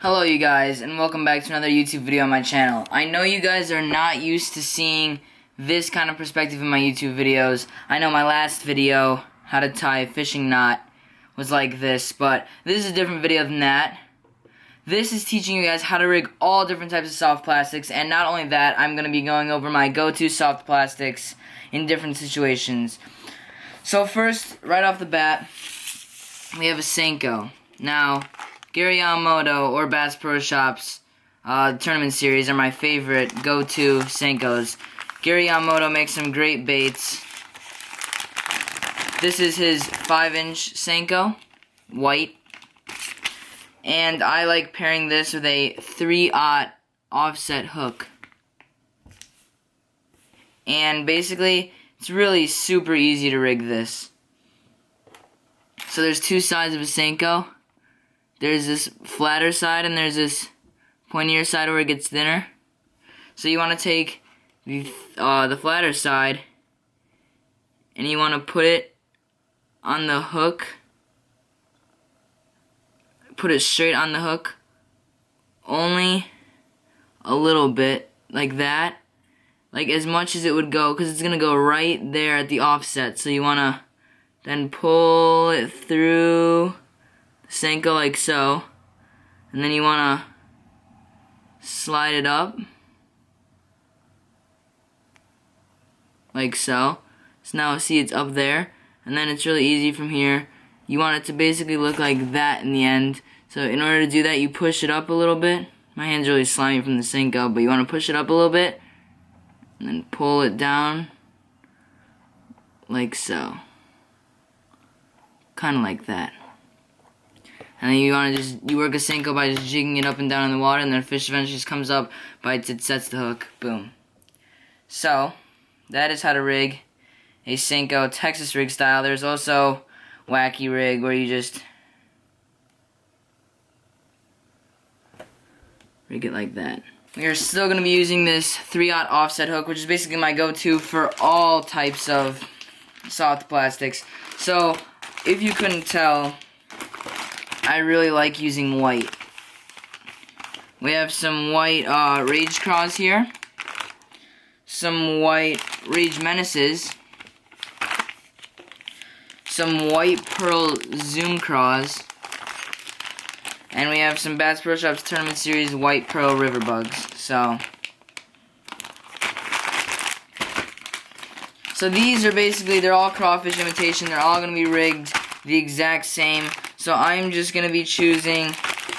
Hello you guys, and welcome back to another YouTube video on my channel. I know you guys are not used to seeing this kind of perspective in my YouTube videos. I know my last video, how to tie a fishing knot, was like this, but this is a different video than that. This is teaching you guys how to rig all different types of soft plastics, and not only that, I'm going to be going over my go-to soft plastics in different situations. So first, right off the bat, we have a Senko. Now, Gary Yamamoto or Bass Pro Shops tournament series are my favorite go-to Senkos. Gary Yamamoto makes some great baits. This is his 5-inch Senko, white. And I like pairing this with a 3/0 offset hook. And basically, it's really super easy to rig this. So there's two sides of a Senko. There's this flatter side and there's this pointier side where it gets thinner. So you want to take the flatter side and you want to put it on the hook. Put it straight on the hook. Only a little bit, like that. Like as much as it would go, because it's going to go right there at the offset. So you want to then pull it through Senko like so, and then you want to slide it up like so. So now see, it's up there, and then it's really easy from here. You want it to basically look like that in the end. So in order to do that, you push it up a little bit. My hand's really slimy from the Senko, but you want to push it up a little bit and then pull it down like so, kind of like that. And then you want to you work a Senko by just jigging it up and down in the water, and then the fish eventually just comes up, bites it, sets the hook, boom. So, that is how to rig a Senko Texas rig style. There's also Wacky rig where you just rig it like that. We are still going to be using this 3/0 offset hook, which is basically my go-to for all types of soft plastics. So, if you couldn't tell, I really like using white. We have some white Rage Craws here, some white Rage Menaces, some white Pearl Zoom Craws, and we have some Bass Pro Shops Tournament Series White Pearl River Bugs. So these are basically, they're all crawfish imitation. They're all going to be rigged the exact same. So I'm just going to be choosing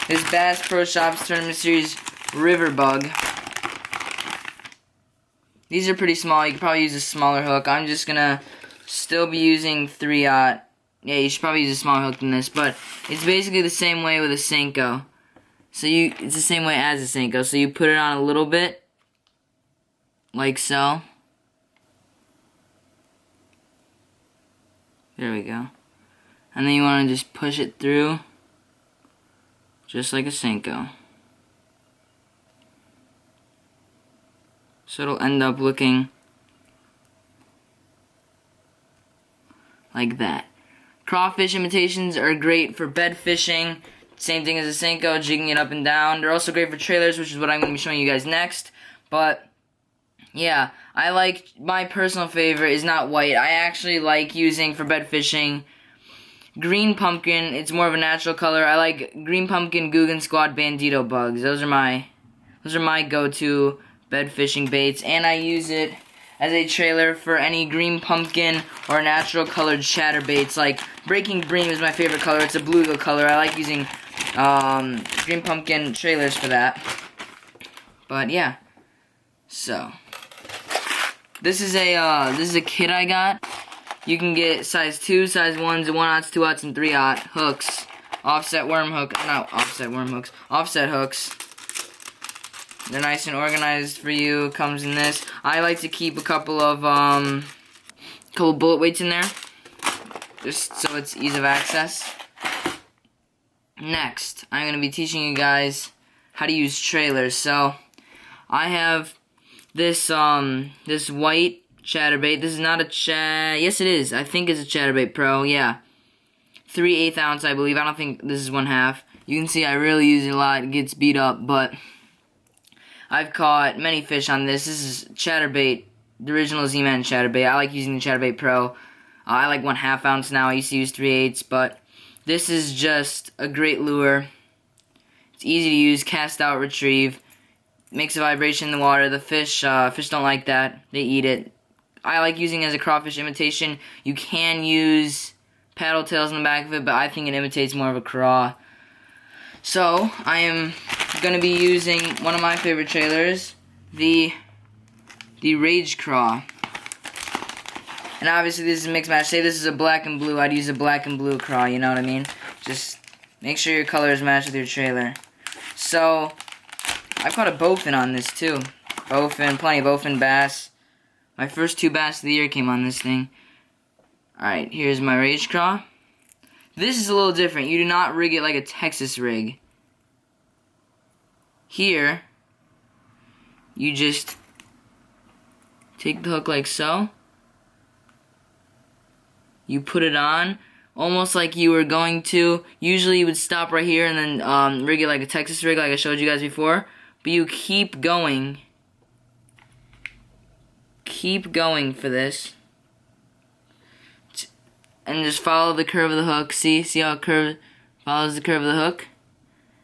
this Bass Pro Shops Tournament Series River Bug. These are pretty small. You could probably use a smaller hook. I'm just going to still be using 3/0. Yeah, you should probably use a smaller hook than this. But it's basically the same way with a Senko. So it's the same way as a Senko. So you put it on a little bit, like so. There we go. And then you want to just push it through, just like a Senko. So it'll end up looking like that. Crawfish imitations are great for bed fishing. Same thing as a Senko, jigging it up and down. They're also great for trailers, which is what I'm going to be showing you guys next. But yeah, my personal favorite is not white. I actually like using for bed fishing green pumpkin. It's more of a natural color. I like green pumpkin, Guggen Squad, Bandito bugs. Those are my go-to bed fishing baits, and I use it as a trailer for any green pumpkin or natural colored chatterbaits. Like Breaking Bream is my favorite color. It's a bluegill color. I like using green pumpkin trailers for that. But yeah, so this is a kit I got. You can get size 2, size 1s, 1/0s, 2/0s, and 3/0 hooks. Offset hooks. They're nice and organized for you. Comes in this. I like to keep a couple of bullet weights in there, just so it's ease of access. Next, I'm going to be teaching you guys how to use trailers. So, I have this white Chatterbait. This is not a yes it is. I think it's a Chatterbait Pro, yeah. 3/8 ounce, I believe. I don't think this is 1/2. You can see I really use it a lot. It gets beat up, but I've caught many fish on this. This is Chatterbait, the original Z-Man Chatterbait. I like using the Chatterbait Pro. I like 1/2 ounce now. I used to use 3/8, but this is just a great lure. It's easy to use, cast out, retrieve. Makes a vibration in the water. The fish don't like that. They eat it. I like using it as a crawfish imitation. You can use paddle tails in the back of it, but I think it imitates more of a craw. So, I am going to be using one of my favorite trailers, the Rage Craw. And obviously this is a mixed match. Say this is a black and blue, I'd use a black and blue craw, you know what I mean? Just make sure your colors match with your trailer. So, I've caught a bowfin on this too. Bowfin, plenty of bowfin bass. My first 2 bass of the year came on this thing. Alright, here's my Rage Craw. This is a little different. You do not rig it like a Texas rig. Here, you just take the hook like so. You put it on, almost like you were going to. Usually you would stop right here and then rig it like a Texas rig like I showed you guys before. But you keep going. Keep going for this. And just follow the curve of the hook. See how it follows the curve of the hook?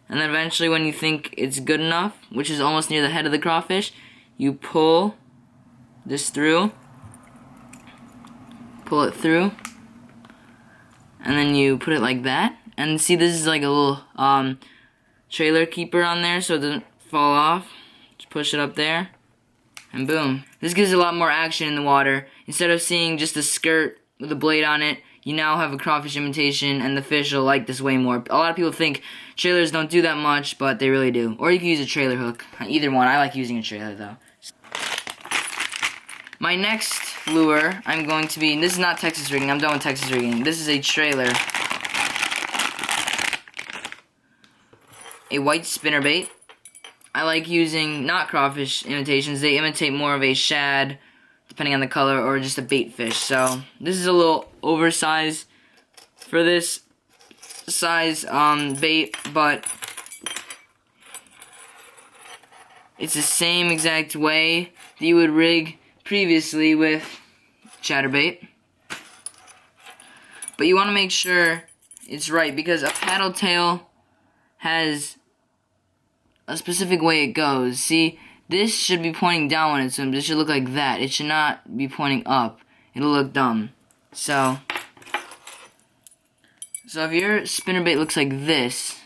And then eventually when you think it's good enough, which is almost near the head of the crawfish, you pull this through. Pull it through. And then you put it like that. And see, this is like a little trailer keeper on there so it doesn't fall off. Just push it up there. And boom. This gives a lot more action in the water. Instead of seeing just a skirt with a blade on it, you now have a crawfish imitation, and the fish will like this way more. A lot of people think trailers don't do that much, but they really do. Or you can use a trailer hook. Either one. I like using a trailer, though. My next lure, I'm going to be... This is not Texas rigging. I'm done with Texas rigging. This is a trailer. A white spinnerbait. I like using not crawfish imitations. They imitate more of a shad, depending on the color, or just a bait fish. So this is a little oversized for this size bait, but it's the same exact way that you would rig previously with Chatterbait. But you want to make sure it's right, because a paddle tail has a specific way it goes. See, this should be pointing down when it swims. It should look like that. It should not be pointing up. It'll look dumb. So if your spinnerbait looks like this,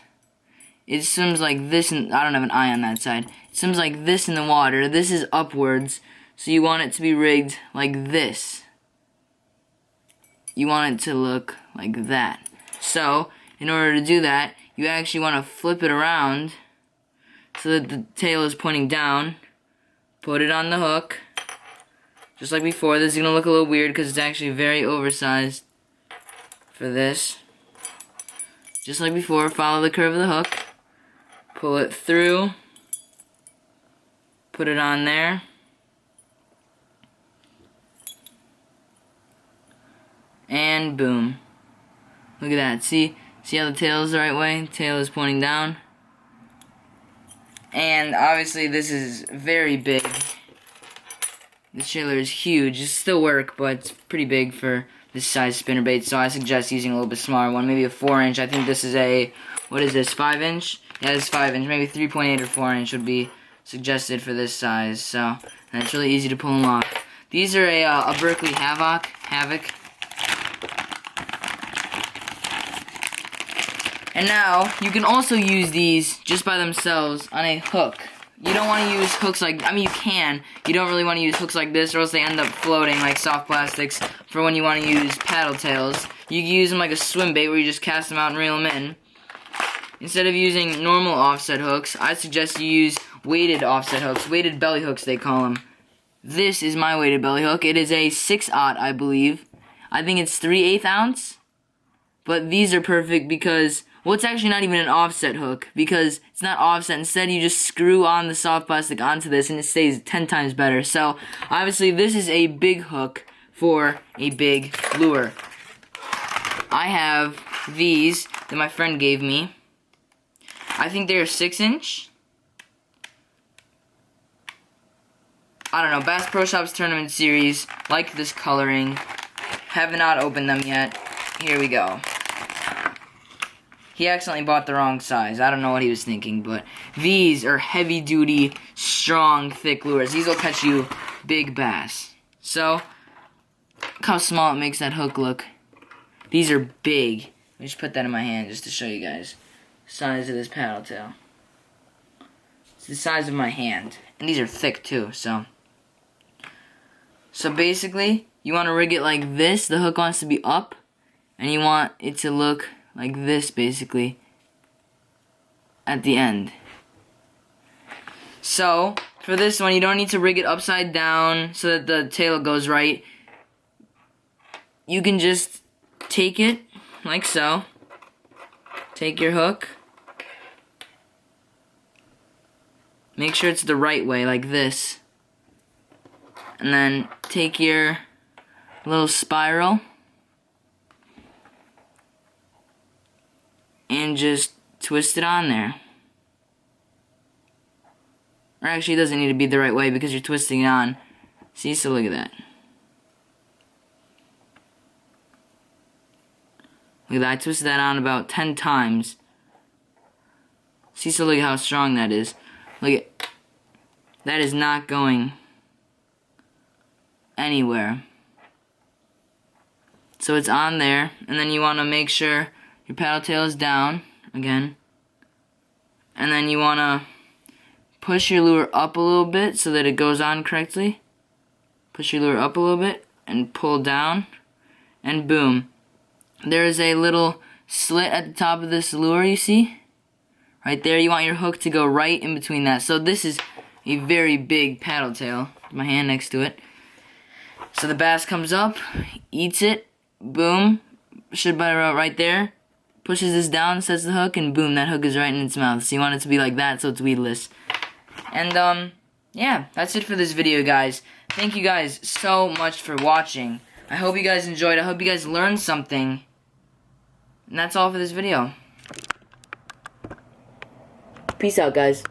it swims like this, and I don't have an eye on that side. It swims like this in the water. This is upwards, so you want it to be rigged like this. You want it to look like that. So, in order to do that, you actually want to flip it around so that the tail is pointing down. Put it on the hook. Just like before. This is going to look a little weird because it's actually very oversized for this. Just like before, follow the curve of the hook. Pull it through. Put it on there. And boom. Look at that. See how the tail is the right way? The tail is pointing down. And obviously this is very big. This trailer is huge. It still work, but it's pretty big for this size spinnerbait. So I suggest using a little bit smaller one, maybe a 4-inch. I think this is a, what is this, 5-inch? Yeah, this is 5-inch. Maybe 3.8 or 4-inch would be suggested for this size. So and it's really easy to pull them off. These are a Berkeley Havoc. And now, you can also use these just by themselves on a hook. You don't want to use hooks like, I mean you can, you don't really want to use hooks like this or else they end up floating like soft plastics for when you want to use paddle tails. You can use them like a swim bait where you just cast them out and reel them in. Instead of using normal offset hooks, I suggest you use weighted offset hooks, weighted belly hooks they call them. This is my weighted belly hook. It is a 6/0, I believe. I think it's 3/8 ounce. But these are perfect because, well, it's actually not even an offset hook because it's not offset. Instead, you just screw on the soft plastic onto this and it stays 10 times better. So, obviously, this is a big hook for a big lure. I have these that my friend gave me. I think they're 6-inch. I don't know, Bass Pro Shops Tournament Series. Like this coloring. Have not opened them yet. Here we go. He accidentally bought the wrong size. I don't know what he was thinking, but these are heavy-duty, strong, thick lures. These will catch you big bass. So, look how small it makes that hook look. These are big. Let me just put that in my hand just to show you guys the size of this paddle tail. It's the size of my hand. And these are thick too, so. So basically, you want to rig it like this. The hook wants to be up. And you want it to look like this, basically, at the end. So, for this one, you don't need to rig it upside down so that the tail goes right. You can just take it, like so. Take your hook. Make sure it's the right way, like this. And then take your little spiral and just twist it on there. Or actually, it doesn't need to be the right way because you're twisting it on. See, so look at that. Look at that, I twisted that on about 10 times. See, so look at how strong that is. Look at, that is not going anywhere. So it's on there, and then you want to make sure your paddle tail is down, again. And then you want to push your lure up a little bit so that it goes on correctly. Push your lure up a little bit and pull down. And boom. There is a little slit at the top of this lure, you see? Right there, you want your hook to go right in between that. So this is a very big paddle tail. My hand next to it. So the bass comes up, eats it, boom. Should bite right there. Pushes this down, sets the hook, and boom, that hook is right in its mouth. So you want it to be like that so it's weedless. And, yeah, that's it for this video, guys. Thank you guys so much for watching. I hope you guys enjoyed. I hope you guys learned something. And that's all for this video. Peace out, guys.